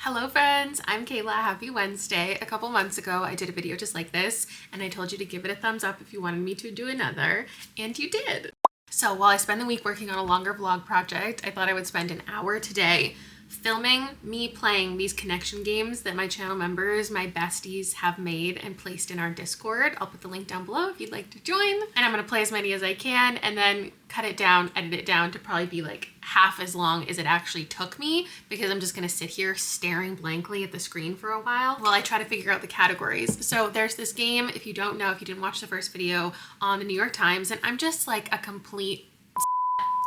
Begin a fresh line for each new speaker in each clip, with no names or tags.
Hello friends, I'm Kayla. Happy Wednesday. A couple months ago, I did a video just like this, and I told you to give it a thumbs up if you wanted me to do another, and you did. So while I spend the week working on a longer vlog project, I thought I would spend an hour today filming me playing these connection games that my channel members, my besties, have made and placed in our Discord. I'll put the link down below if you'd like to join. And I'm gonna play as many as I can and then cut it down, edit it down to probably be like half as long as it actually took me, because I'm just gonna sit here staring blankly at the screen for a while I try to figure out the categories. So there's this game, if you don't know, if you didn't watch the first video, on the New York Times, and I'm just like a complete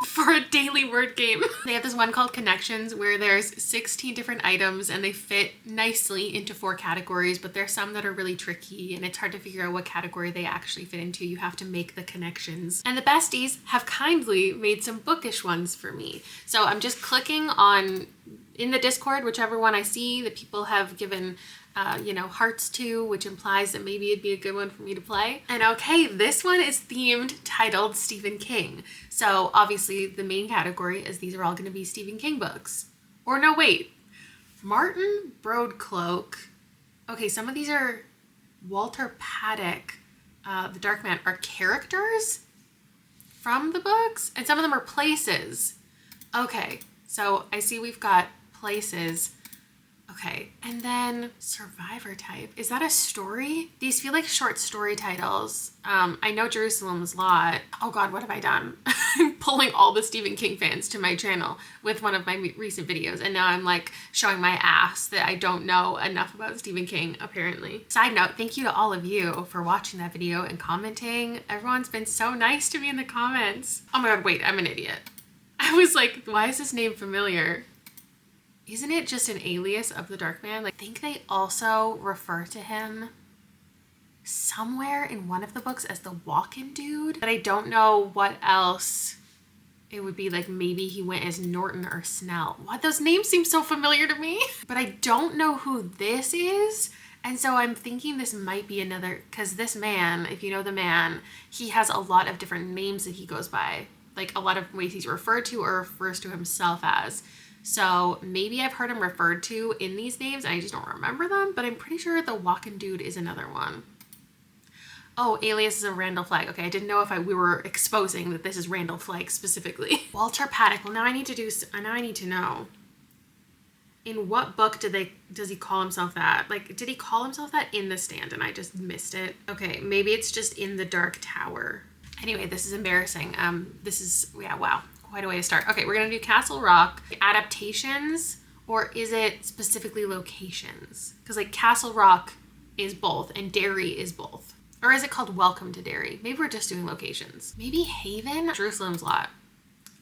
for a daily word game. They have this one called Connections where there's 16 different items and they fit nicely into 4 categories, but there's some that are really tricky and it's hard to figure out what category they actually fit into. You have to make the connections. And the besties have kindly made some bookish ones for me. So I'm just clicking on, in the Discord, whichever one I see that people have given hearts to, which implies that maybe it'd be a good one for me to play. And okay, this one is themed, titled Stephen King. So obviously the main category is these are all gonna be Stephen King books. Or no, wait, Martin Broadcloak. Okay, some of these are Walter Paddock, The Dark Man, are characters from the books, and some of them are places. Okay, so I see we've got places. Okay, and then survivor type. Is that a story? These feel like short story titles. I know Jerusalem's Lot. Oh God, what have I done? I'm pulling all the Stephen King fans to my channel with one of my recent videos, and now I'm like showing my ass that I don't know enough about Stephen King, apparently. Side note, thank you to all of you for watching that video and commenting. Everyone's been so nice to me in the comments. Oh my God, wait, I'm an idiot. I was like, why is this name familiar? Isn't it just an alias of the Dark Man? Like, I think they also refer to him somewhere in one of the books as the walk-in dude, but I don't know what else it would be. Like, maybe he went as Norton or Snell. What? Those names seem so familiar to me, but I don't know who this is. And so I'm thinking this might be another, because this man, if you know the man, he has a lot of different names that he goes by, like a lot of ways he's referred to or refers to himself as. So maybe I've heard him referred to in these names and I just don't remember them, but I'm pretty sure the walk-in dude is another one. Oh, alias is a Randall Flagg. Okay, I didn't know if we were exposing that this is Randall Flagg specifically. Walter Paddock. Well, now I need to know. In what book does he call himself that? Like, did he call himself that in The Stand and I just missed it? Okay, maybe it's just in The Dark Tower. Anyway, this is embarrassing. Yeah, wow. Quite a way to start. Okay, we're gonna do Castle Rock. Adaptations, or is it specifically locations? Because like Castle Rock is both and Derry is both. Or is it called Welcome to Derry? Maybe we're just doing locations. Maybe Haven? Jerusalem's Lot.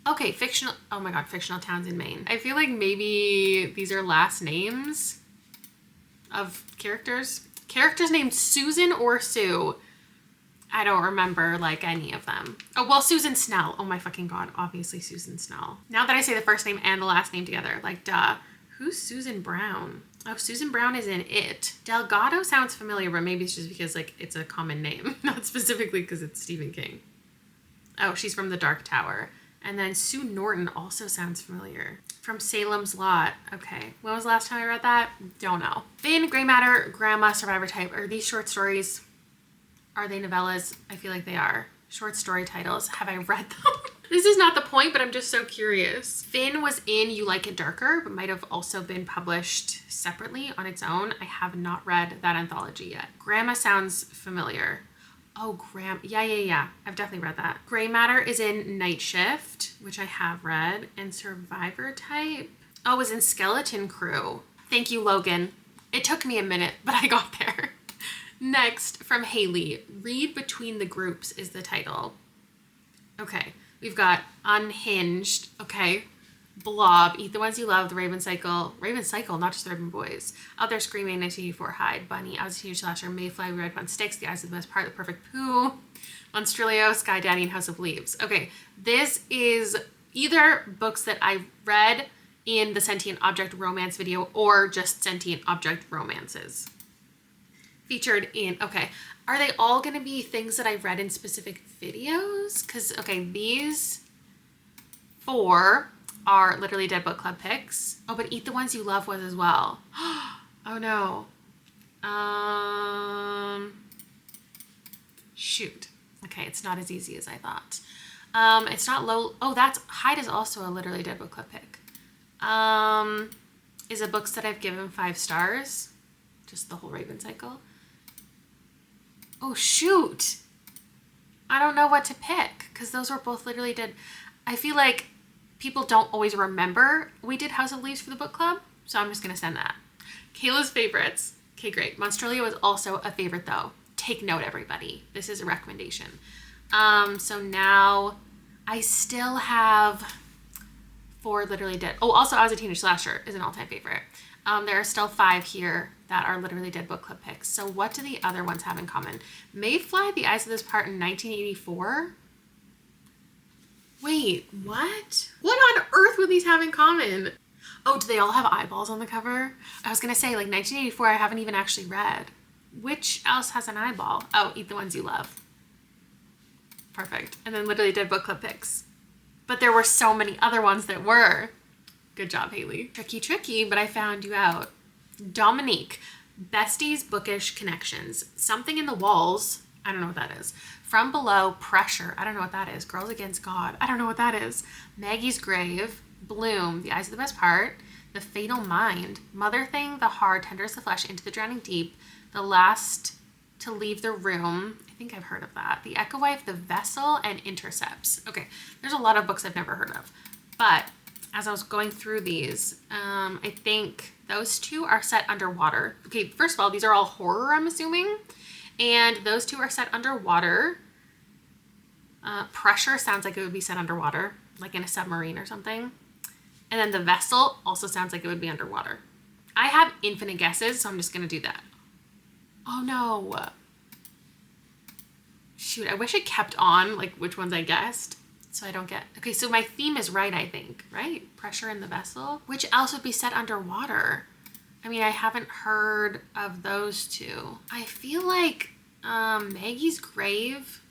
Okay, fictional, oh my God, fictional towns in Maine. I feel like maybe these are last names of characters. Characters named Susan or Sue. I don't remember like any of them. Oh, well, Susan Snell. Oh my fucking God. Obviously Susan Snell. Now that I say the first name and the last name together, like duh. Who's Susan Brown? Oh, Susan Brown is in It. Delgado sounds familiar, but maybe it's just because like it's a common name, not specifically because it's Stephen King. Oh, she's from The Dark Tower. And then Sue Norton also sounds familiar. From Salem's Lot. Okay. When was the last time I read that? Don't know. Finn, Gray Matter, Grandma, Survivor Type. Are these short stories? Are they novellas? I feel like they are. Short story titles. Have I read them? This is not the point, but I'm just so curious. Finn was in You Like It Darker, but might have also been published separately on its own. I have not read that anthology yet. Grandma sounds familiar. Oh, yeah. I've definitely read that. Gray Matter is in Night Shift, which I have read. And Survivor Type. Oh, it was in Skeleton Crew. Thank you, Logan. It took me a minute, but I got there. Next, from Haley, Read Between the Groups is the title. Okay, we've got Unhinged, okay, Blob, Eat the Ones You Love, The Raven Cycle, not just the Raven Boys, Out There Screaming, 1984, Hide, Bunny, I Was a Teenage Slasher, Mayfly, Red Fun Sticks, The Eyes of the Best Part, The Perfect Pooh, Monstrilio, Sky Daddy, and House of Leaves. Okay, this is either books that I read in the Sentient Object Romance video or just Sentient Object Romances. Featured in, okay, are they all gonna be things that I read in specific videos? Because, okay, these 4 are Literally Dead Book Club picks. Oh, but Eat the Ones You Love was as well. Oh no. Shoot. Okay, it's not as easy as I thought. It's not low. Oh, that's Hide is also a Literally Dead Book Club pick. Is it books that I've given 5 stars? Just the whole Raven cycle. Oh shoot. I don't know what to pick because those were both Literally Dead. I feel like people don't always remember we did House of Leaves for the book club, so I'm just gonna send that. Kayla's favorites. Okay, great. Monstrelia was also a favorite though. Take note, everybody. This is a recommendation. So now I still have 4 Literally Dead. Oh, also I Was a Teenage Slasher is an all-time favorite. There are still 5 here that are Literally Dead Book Club picks. So what do the other ones have in common? Mayfly, The Eyes of This Part in 1984. Wait, what? What on earth would these have in common? Oh, do they all have eyeballs on the cover? I was gonna say, like, 1984 I haven't even actually read. Which else has an eyeball? Oh, Eat the Ones You Love. Perfect. And then Literally Dead Book Club picks. But there were so many other ones that were. Good job, Haley. Tricky, but I found you out. Dominique, Besties, Bookish Connections. Something in the Walls. I don't know what that is. From Below, Pressure. I don't know what that is. Girls Against God. I don't know what that is. Maggie's Grave. Bloom, The Eyes of the Best Part. The Fatal Mind. Mother Thing, The Heart, Tender as the Flesh, Into the Drowning Deep. The Last to Leave the Room. I think I've heard of that. The Echo Wife, The Vessel, and Intercepts. Okay, there's a lot of books I've never heard of. But as I was going through these, I think those 2 are set underwater. Okay, first of all, these are all horror, I'm assuming. And those 2 are set underwater. Pressure sounds like it would be set underwater, like in a submarine or something. And then The Vessel also sounds like it would be underwater. I have infinite guesses, so I'm just going to do that. Oh no. Shoot, I wish it kept on, like, which ones I guessed, so I don't get... Okay, so my theme is right, I think, right? Pressure in The Vessel. Which else would be set underwater? I mean, I haven't heard of those 2. I feel like Maggie's Grave,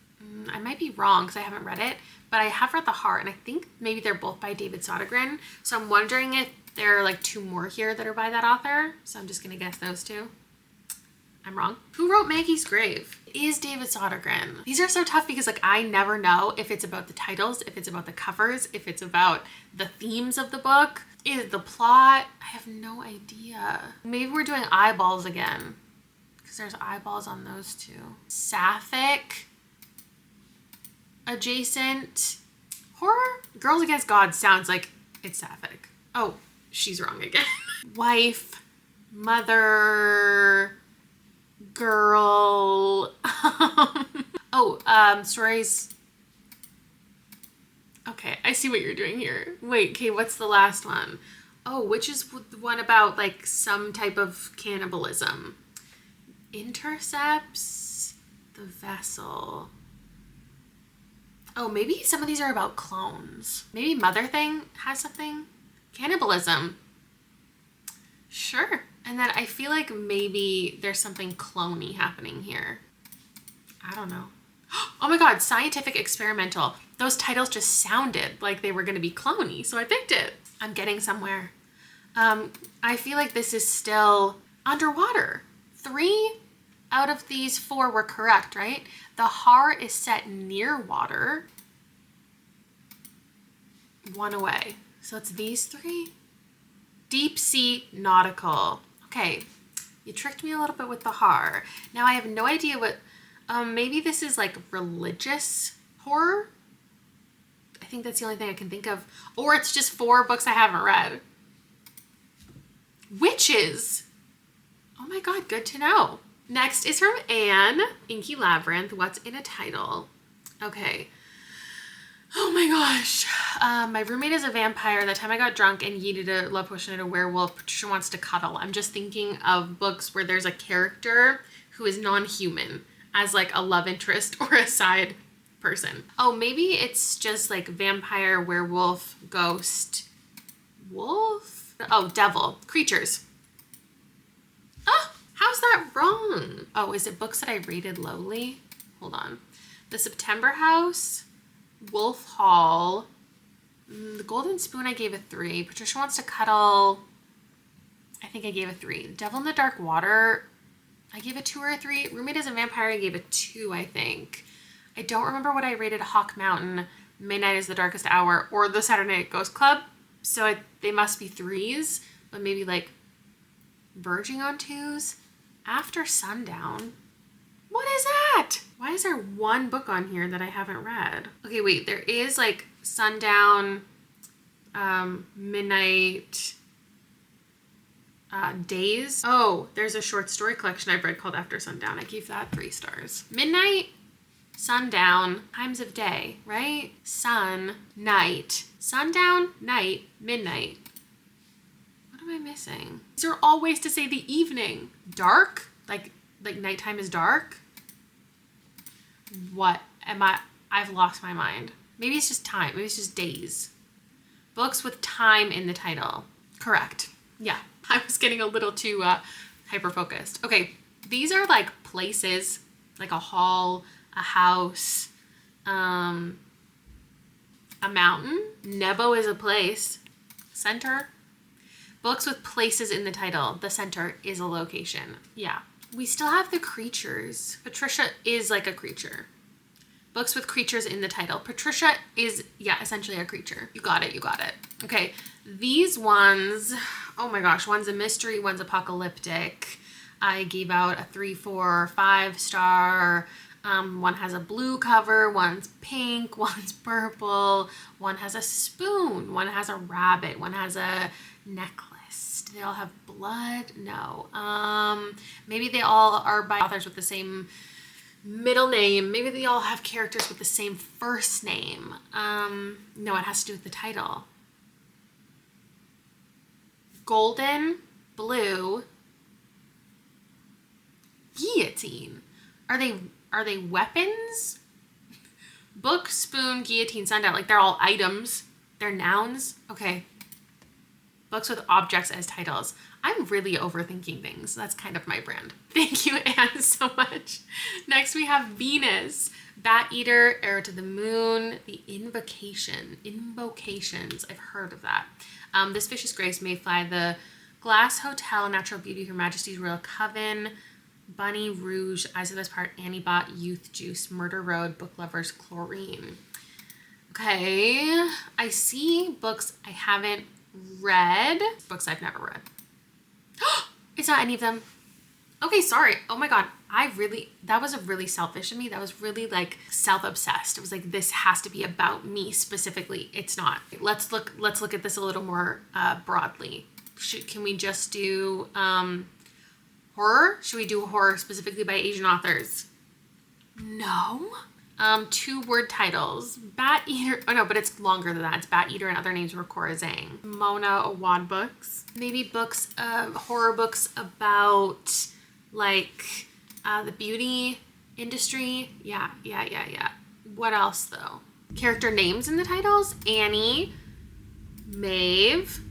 I might be wrong because I haven't read it, but I have read The Heart, and I think maybe they're both by David Sodergren, so I'm wondering if there are like 2 more here that are by that author, so I'm just going to guess those 2. I'm wrong. Who wrote Maggie's Grave? It is David Sodergren. These are so tough because, like, I never know if it's about the titles, if it's about the covers, if it's about the themes of the book. Is the plot? I have no idea. Maybe we're doing eyeballs again because there's eyeballs on those 2. Sapphic adjacent horror. Girls Against God sounds like it's sapphic. Oh, she's wrong again. Wife, mother, girl. Stories. Okay, I see what you're doing here. Wait, okay, what's the last one? Oh, which is the one about, like, some type of cannibalism? Intercepts, The Vessel. Oh, maybe some of these are about clones. Maybe Mother Thing has something? Cannibalism. Sure. And then I feel like maybe there's something clone-y happening here. I don't know. Oh my God, Scientific Experimental. Those titles just sounded like they were going to be clone-y, so I picked it. I'm getting somewhere. I feel like this is still underwater. 3 out of these 4 were correct, right? The Heart is set near water. 1 away. So it's these 3. Deep Sea Nautical. Okay, you tricked me a little bit with The Heart. Now I have no idea what... maybe this is like religious horror? I think that's the only thing I can think of. Or it's just 4 books I haven't read. Witches. Oh my God, good to know. Next is from Anne. Inky Labyrinth. What's in a title? Okay. Oh my gosh. My roommate is a vampire. That time I got drunk and yeeted a love potion at a werewolf. Patricia wants to cuddle. I'm just thinking of books where there's a character who is non-human as like a love interest or a side person. Oh, maybe it's just like vampire, werewolf, ghost, wolf? Oh, devil. Creatures. Oh, how's that wrong? Oh, is it books that I rated lowly? Hold on. The September House, Wolf Hall, The Golden Spoon I gave a 3. Patricia Wants to Cuddle, I think I gave a 3. Devil in the Dark Water, I gave a 2 or a 3. Roommate is a Vampire, I gave a 2, I think. I don't remember what I rated Hawk Mountain, Midnight is the Darkest Hour, or the Saturday Night Ghost Club. So they must be 3s, but maybe like verging on 2s. After Sundown. What is that? Why is there one book on here that I haven't read? Okay, wait, there is like Sundown, Midnight, Days. Oh, there's a short story collection I've read called After Sundown. I gave that 3 stars. Midnight, Sundown, Times of Day, right? Sun, night, sundown, night, midnight. What am I missing? These are all ways to say the evening. Dark, like nighttime is dark. What am I? I've lost my mind. Maybe it's just time. Maybe it's just days. Books with time in the title. Correct. Yeah, I was getting a little too hyper-focused. Okay, these are like places, like a hall, a house, a mountain. Nebo is a place. Center. Books with places in the title. The center is a location. Yeah. We still have the creatures. Patricia is like a creature. Books with creatures in the title. Patricia is, yeah, essentially a creature. You got it, you got it. Okay, these ones, oh my gosh, one's a mystery, one's apocalyptic. I gave out a 3, 4, 5 star. One has a blue cover, one's pink, one's purple, one has a spoon, one has a rabbit, one has a necklace. Do they all have blood? No. Maybe they all are by authors with the same middle name. Maybe they all have characters with the same first name. No, it has to do with the title. Golden, blue, guillotine. Are they weapons? Book, spoon, guillotine, sundown. Like they're all items. They're nouns. Okay. Books with objects as titles. I'm really overthinking things. That's kind of my brand. Thank you, Anne, so much. Next we have Venus, Bat Eater, Arrow to the Moon, The Invocation. Invocations. I've heard of that. This Vicious Grace, Mayfly, The Glass Hotel, Natural Beauty, Her Majesty's Royal Coven, Bunny Rouge, Eyes of the Best Part, Annie Bot, Youth Juice, Murder Road, Book Lovers, Chlorine. Okay, I see books I haven't read. Books I've never read. It's not any of them. Okay, sorry. Oh my God. That was a really selfish of me. That was really like self-obsessed. It was like, this has to be about me specifically. It's not. Let's look at this a little more broadly. Can we just do horror? Should we do horror specifically by Asian authors? No. 2 word titles. Bat Eater. Oh no, but it's longer than that. It's Bat Eater and Other Names Were Cora Zhang. Mona Awad books. Maybe books, horror books about like the beauty industry. Yeah. What else though? Character names in the titles. Annie, Maeve,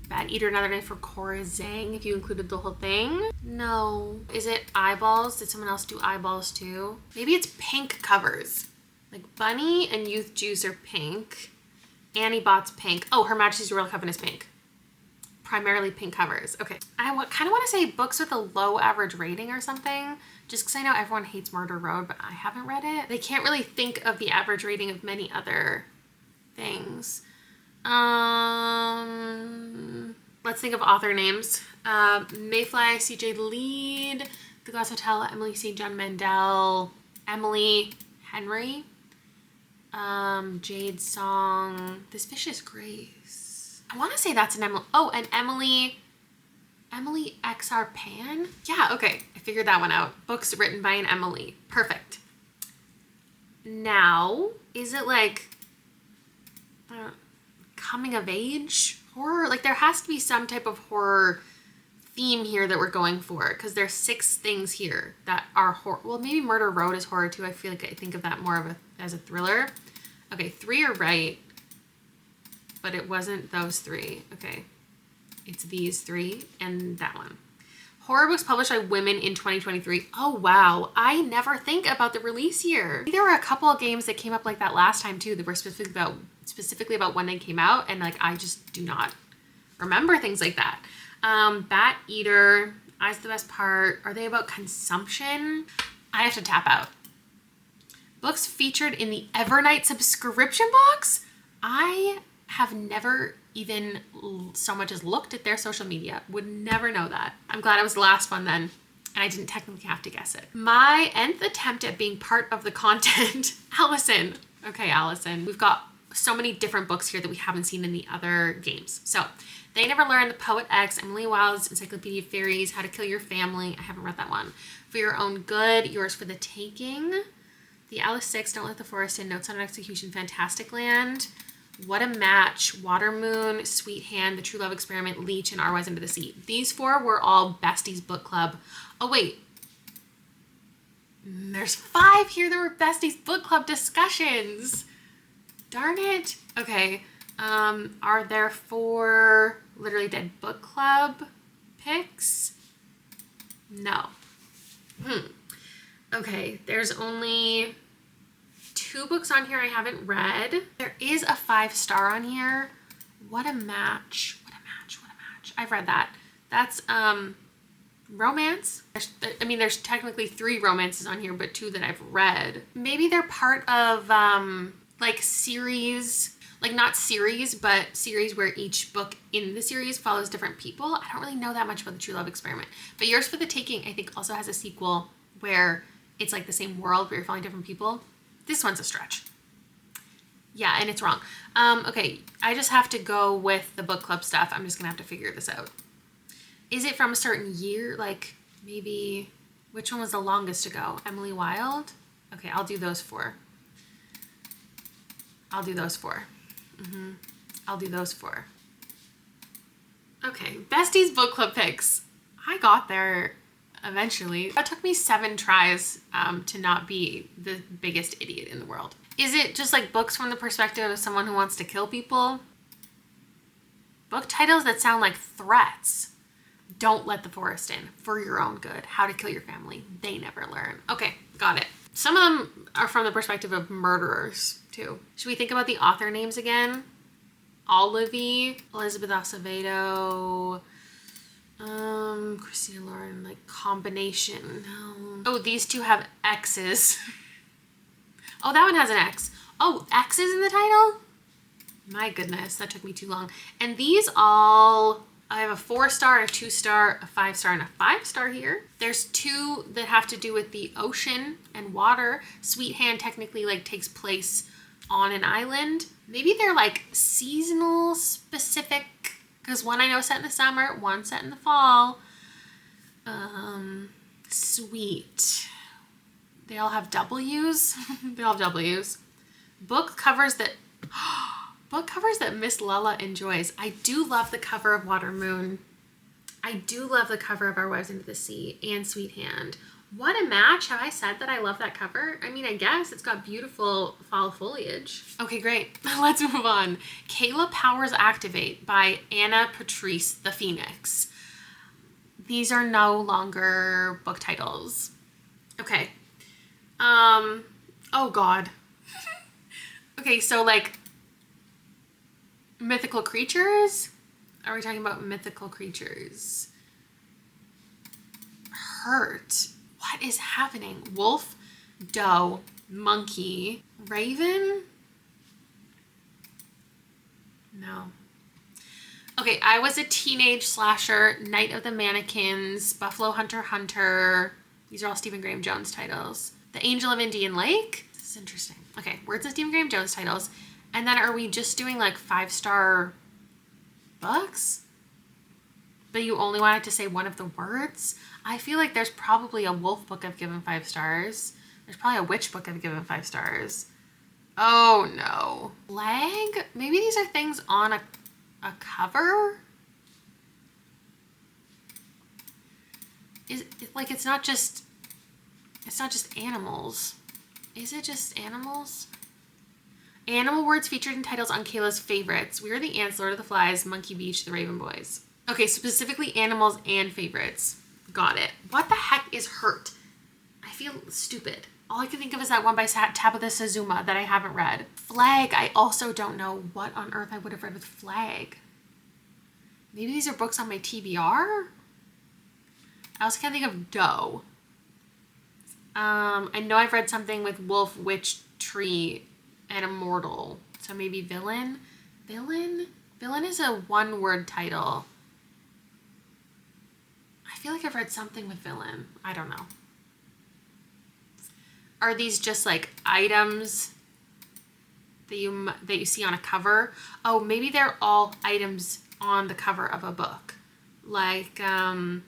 Bat Eater, Another Name for Cora Zhang, if you included the whole thing. No. Is it eyeballs? Did someone else do eyeballs too? Maybe it's pink covers. Like Bunny and Youth Juice are pink. Annie Bot's pink. Oh, Her Majesty's Royal Coven is pink. Primarily pink covers. Okay. I kind of want to say books with a low average rating or something, just because I know everyone hates Murder Road, but I haven't read it. They can't really think of the average rating of many other things. Let's think of author names. Mayfly, CJ Lead, The Glass Hotel, Emily St. John Mandel, Emily Henry, Jade Song, This Vicious Grace. I want to say that's an Emily. Oh, and Emily XR Pan? Yeah, okay. I figured that one out. Books written by an Emily. Perfect. Now, is it like coming of age horror? Like there has to be some type of horror theme here that we're going for, because there's 6 things here that are horror. Well, maybe Murder Road is horror too. I feel like I think of that more as a thriller. Okay, 3 are right, but it wasn't those 3. Okay, it's these 3 and that one. Horror books published by women in 2023. Oh wow, I never think about the release year. There were a couple of games that came up like that last time too that were specifically about specifically about when they came out, and like I just do not remember things like that. Bat Eater, Eyes the Best Part. Are they about consumption? I have to tap out. Books featured in the Evernight subscription box? I have never even so much as looked at their social media. Would never know that. I'm glad I was the last one then, and I didn't technically have to guess it. My nth attempt at being part of the content. Allison. Okay, Allison. We've got so many different books here that we haven't seen in the other games. So, They Never Learn, The Poet X, Emily Wilde's Encyclopedia of Fairies, How to Kill Your Family. I haven't read that one. For Your Own Good, Yours for the Taking. The Alice 6, Don't Let the Forest In, Notes on an Execution, Fantastic Land. What a Match, Water Moon, Sweet Hand, The True Love Experiment, Leech, and Our Wise Into the Sea. These 4 were all Besties Book Club. Oh, wait. There's 5 here that were Besties Book Club discussions. Darn it. Okay. Are there 4 Literally Dead Book Club picks? No. Okay. There's only 2 books on here I haven't read. There is a 5-star on here. What a Match. What a Match. What a Match. I've read that. That's romance. There's technically 3 romances on here, but 2 that I've read. Maybe they're part of like series, like not series, but series where each book in the series follows different people. I don't really know that much about the True Love Experiment. But Yours for the Taking, I think, also has a sequel where it's like the same world, but you're following different people. This one's a stretch. Yeah, and it's wrong. Okay, I just have to go with the book club stuff. I'm just gonna have to figure this out. Is it from a certain year? Like maybe, which one was the longest to go? Emily Wilde? Okay, I'll do those 4. I'll do those 4. I'll do those 4. Okay, Besties Book Club picks. I got there eventually. That took me 7 tries to not be the biggest idiot in the world. Is it just like books from the perspective of someone who wants to kill people? Book titles that sound like threats. Don't Let the Forest In, For Your Own Good, How to Kill Your Family, They Never Learn. Okay, got it. Some of them are from the perspective of murderers too. Should we think about the author names again? Olivie, Elizabeth Acevedo, Christina Lauren, like combination. No. Oh, these 2 have X's. Oh, that one has an X. Oh, X is in the title? My goodness, that took me too long. And these all, I have a 4-star, a 2-star, a 5-star, and a 5-star here. There's 2 that have to do with the ocean and water. Sweet Hand technically like takes place on an island. Maybe they're like seasonal specific, because one I know set in the summer, one set in the fall. Sweet. They all have W's. They all have W's. Book covers that Miss Lala enjoys. I do love the cover of Water Moon. I do love the cover of Our Wives Into the Sea and Sweet Hand. What a Match. Have I said that I love that cover? I mean, I guess it's got beautiful fall foliage. Okay, great. Let's move on. Kayla Powers Activate by Anna Patrice the Phoenix. These are no longer book titles. Okay. Oh God. Okay, so like mythical creatures? Are we talking about mythical creatures? Hurt. What is happening? Wolf, doe, monkey, raven? No. Okay, I Was a Teenage Slasher, Night of the Mannequins, Buffalo Hunter Hunter. These are all Stephen Graham Jones titles. The Angel of Indian Lake. This is interesting. Okay, words of Stephen Graham Jones titles. And then are we just doing like 5-star books? But you only wanted to say one of the words? I feel like there's probably a wolf book I've given 5 stars. There's probably a witch book I've given 5 stars. Oh no. Flag? Maybe these are things on a cover? Is it, like it's not just animals. Is it just animals? Animal words featured in titles on Kayla's favorites. We Are the Ants, Lord of the Flies, Monkey Beach, The Raven Boys. Okay, specifically animals and favorites. Got it. What the heck is hurt? I feel stupid. All I can think of is that one by Tabitha Suzuma that I haven't read. Flag, I also don't know what on earth I would have read with Flag. Maybe these are books on my TBR? I also can't think of Doe. I know I've read something with Wolf, Witch, Tree, and Immortal. So maybe Villain? Villain? Villain is a one-word title. I feel like I've read something with Villain. I don't know. Are these just like items that you see on a cover? Oh, maybe they're all items on the cover of a book. Like, why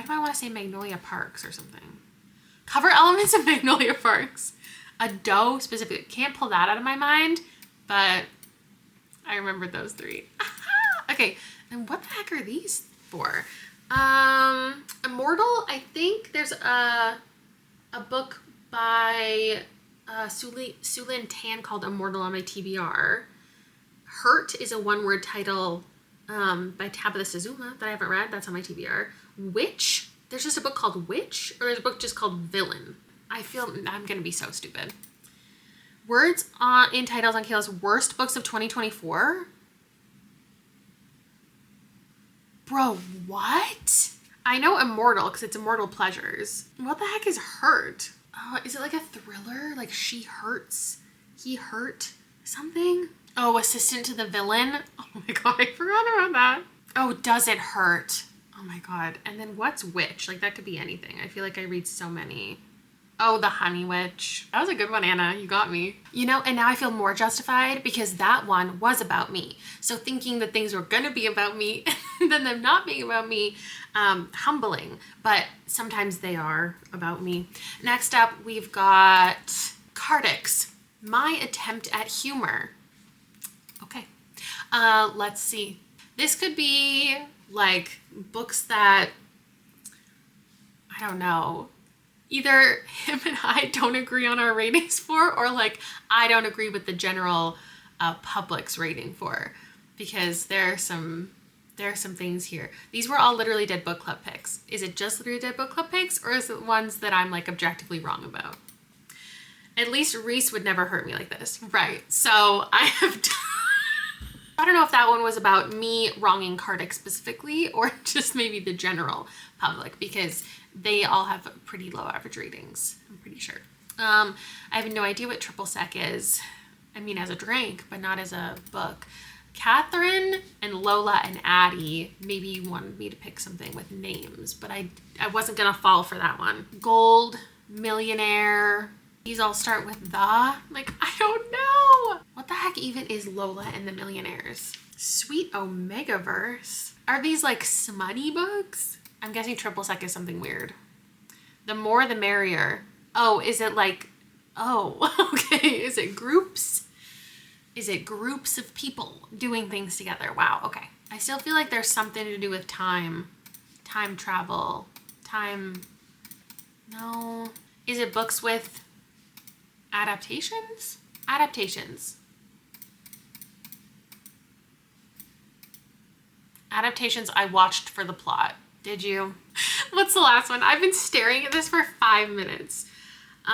do I want to say Magnolia Parks or something? Cover elements of Magnolia Parks. A doe specifically. Can't pull that out of my mind, but I remembered those three. Okay, and what the heck are these for? Immortal, I think there's a book by Sulin Tan called Immortal on my TBR. Hurt is a one-word title by Tabitha Suzuma that I haven't read. That's on my TBR. Witch, there's just a book called Witch, or there's a book just called Villain. I feel I'm going to be so stupid. Words in titles on Kayla's worst books of 2024. Bro, what? I know Immortal because it's Immortal Pleasures. What the heck is Hurt? Oh, is it like a thriller? Like she hurts, he hurt, something? Oh, Assistant to the Villain. Oh my god, I forgot about that. Oh, Does It Hurt? Oh my god. And then what's Witch? Like that could be anything. I feel like I read so many. Oh, The Honey Witch. That was a good one, Anna. You got me. You know, and now I feel more justified because that one was about me. So thinking that things were gonna be about me and then them not being about me, humbling. But sometimes they are about me. Next up, we've got Cardix, My Attempt at Humor. Okay, let's see. This could be like books that, I don't know, either him and I don't agree on our ratings for, or like I don't agree with the general public's rating for, because there are some things here. These were all literally Dead Book Club picks. Is it just literally Dead Book Club picks, or is it ones that I'm like objectively wrong about? At least Reese would never hurt me like this. Right, so I have I don't know if that one was about me wronging Cardix specifically or just maybe the general public, because they all have pretty low average ratings, I'm pretty sure. I have no idea what triple sec is. I mean, as a drink, but not as a book. Catherine and Lola and Addie, maybe you wanted me to pick something with names, but I wasn't gonna fall for that one. Gold, Millionaire, these all start with the. Like, I don't know. What the heck even is Lola and the Millionaires? Sweet Omegaverse. Are these like smutty books? I'm guessing triple sec is something weird. The More the Merrier. Oh, is it like, oh, okay. Is it groups? Is it groups of people doing things together? Wow, okay. I still feel like there's something to do with time travel, no. Is it books with adaptations? Adaptations I watched for the plot. Did you? What's the last one? I've been staring at this for 5 minutes. They're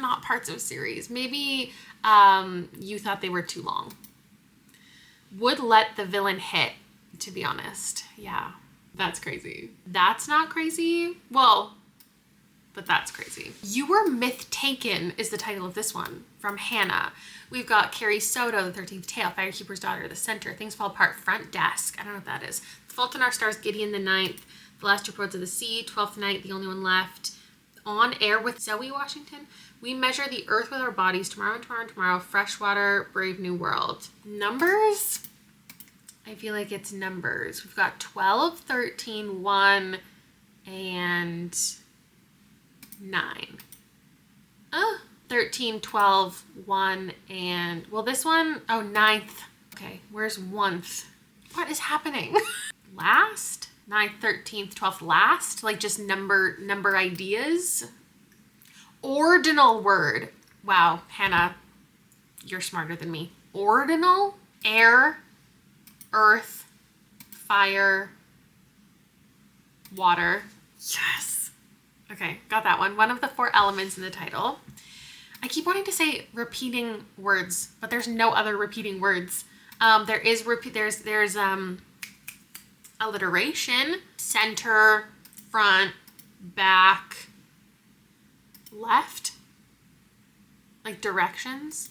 not parts of series. Maybe you thought they were too long. Would let the villain hit, to be honest. Yeah, that's crazy. That's not crazy. Well, but that's crazy. You Were Myth Taken is the title of this one, from Hannah. We've got Carrie Soto, The 13th Tale, Firekeeper's Daughter, The Center, Things Fall Apart, Front Desk. I don't know what that is. The Fault in Our Stars, Gideon the Ninth, The Last Two Roads of the Sea, 12th Night, The Only One Left, On Air with Zoe Washington, We Measure the Earth with Our Bodies, Tomorrow and Tomorrow and Tomorrow, Freshwater, Brave New World. Numbers? I feel like it's numbers. We've got 12, 13, 1, and 9. 13, 12, 1, and, well, this one, oh, 9th. Okay, where's 1th? What is happening? Last? 9th, 13th, 12th, last? Like just number ideas? Ordinal word. Wow, Hannah, you're smarter than me. Ordinal? Air, earth, fire, water. Yes. Okay, got that one. One of the 4 elements in the title. I keep wanting to say repeating words, but there's no other repeating words. There's alliteration, center, front, back, left, like directions,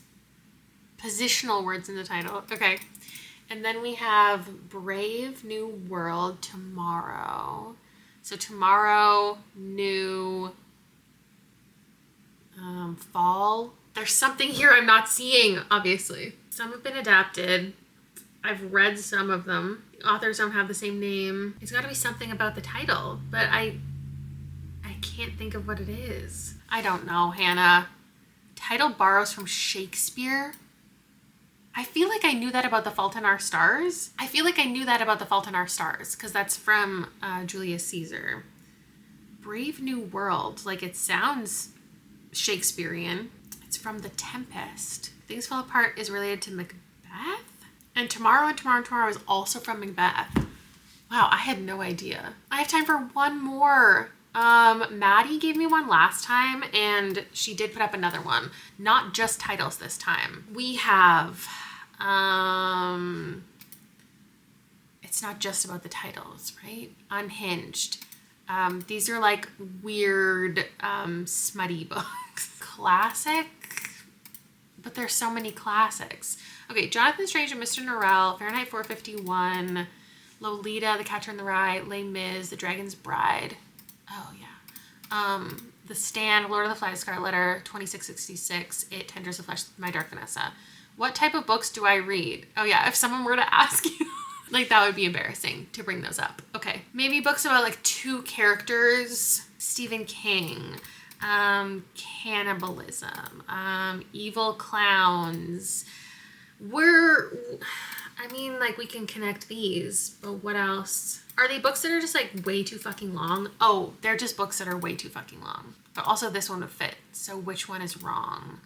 positional words in the title. Okay. And then we have Brave New World, tomorrow. So tomorrow, new, fall. There's something here I'm not seeing, obviously. Some have been adapted. I've read some of them. Authors don't have the same name. It's got to be something about the title, but I can't think of what it is. I don't know, Hannah. Title borrows from Shakespeare. I feel like I knew that about The Fault in Our Stars. Because that's from Julius Caesar. Brave New World, like it sounds Shakespearean. It's from The Tempest. Things Fall Apart is related to Macbeth. And Tomorrow is also from Macbeth. Wow, I had no idea. I have time for one more. Maddie gave me one last time and she did put up another one. Not just titles this time. We have, it's not just about the titles, right? Unhinged. These are like weird, smutty books. Classic, but there's so many classics. Okay, Jonathan Strange and Mr. Norrell, Fahrenheit 451, Lolita, The Catcher in the Rye, Les Mis, The Dragon's Bride. Oh, yeah. The Stand, Lord of the Flies, Scarlet Letter, 2666, It, Tendrils of Flesh, My Dark Vanessa. What type of books do I read? Oh, yeah, if someone were to ask you, like that would be embarrassing to bring those up. Okay, maybe books about like 2 characters. Stephen King, cannibalism, evil clowns. We can connect these, but what else? Are they books that are just like way too fucking long? Oh, they're just books that are way too fucking long. But also this one would fit. So which one is wrong?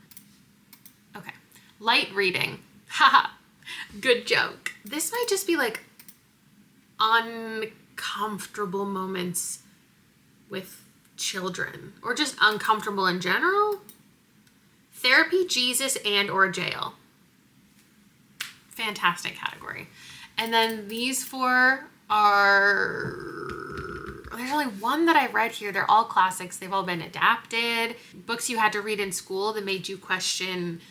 Okay. Light reading. Haha. Good joke. This might just be like uncomfortable moments with children or just uncomfortable in general. Therapy, Jesus, and or jail. Fantastic category. And then these 4 are, there's only one that I read here. They're all classics. They've all been adapted. Books you had to read in school that made you question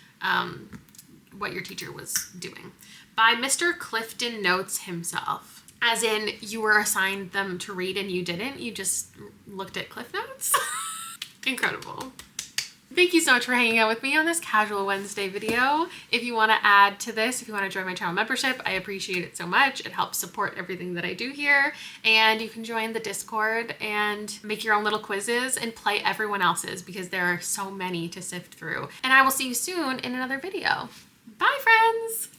what your teacher was doing. By Mr. Clifton Notes himself. As in, you were assigned them to read and you didn't. You just looked at Cliff Notes. Incredible. Thank you so much for hanging out with me on this Casual Wednesday video. If you want to add to this, if you want to join my channel membership, I appreciate it so much. It helps support everything that I do here. And you can join the Discord and make your own little quizzes and play everyone else's because there are so many to sift through. And I will see you soon in another video. Bye, friends!